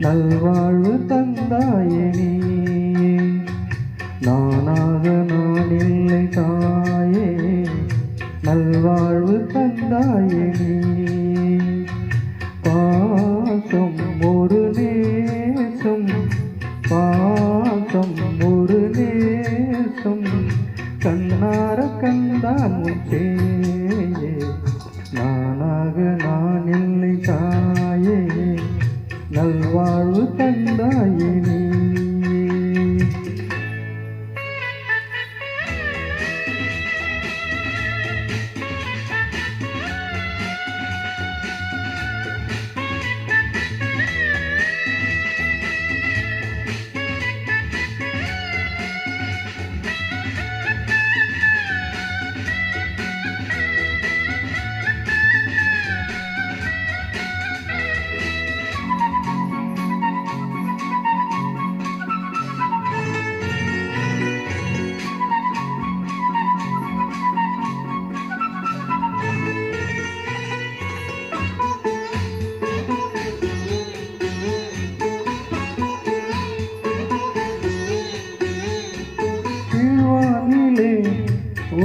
நல்வாழ்வு தந்தாயே நீ. நானாக நான் இல்லை தாயே, நல்வாழ்வு தந்தாயே நீ. பாசம் ஒரு நேசம், பாசம் ஒரு நேசம், கண்ணார கண்டான் முச்சே. நானாக நான் இல்லை தாயே, நல்வாழ்வு தந்தாயே நீ.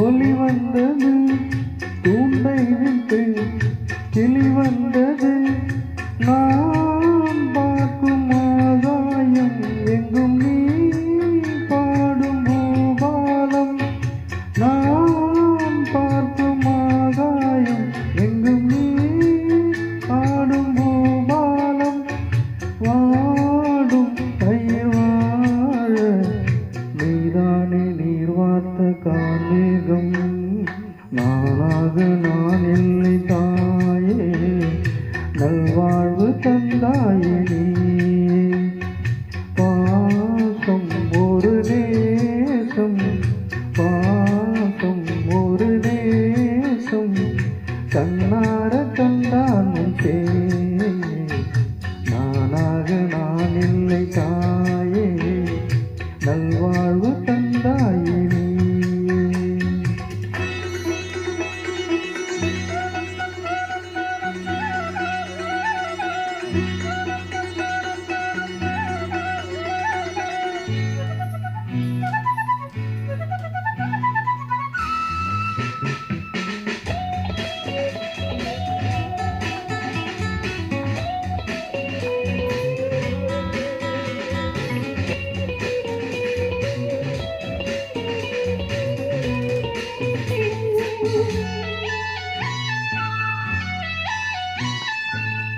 ஒளி வந்தது, தூண்டை விட்டு கிளி வந்தது. நான் பார்க்கும் ஆகாயம் எங்கும் நீ பாடும் பூபாலம். நான் பார்க்கும் ஆகாயம் எங்கும் நீ பாடும் பூபாலம். வாடும் பயிர் வாழ நீதானே நீர் வார்த்த கார்மேகம். நானாக நான் இல்லை தாயே, நல்வாழ்வு தந்தாயே நீ. பாசம் ஒரு நேசம், பாசம் ஒரு நேசம், கண்ணார கண்டான் முன்பே. நானாக நான் இல்லை தாயே, நல்வாழ்வு தந்தாயே நீ.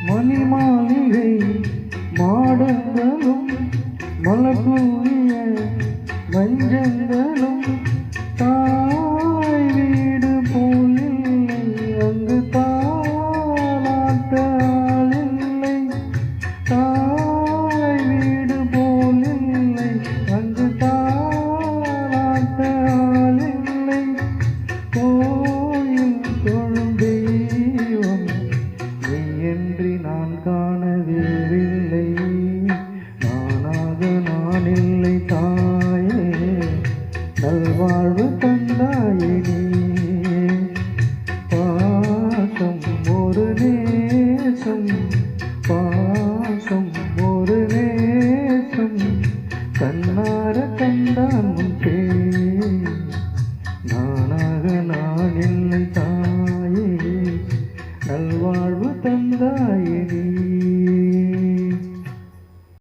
மணி மாளிகை மாடங்களும் மலர்தூவிய மஞ்சங்களும்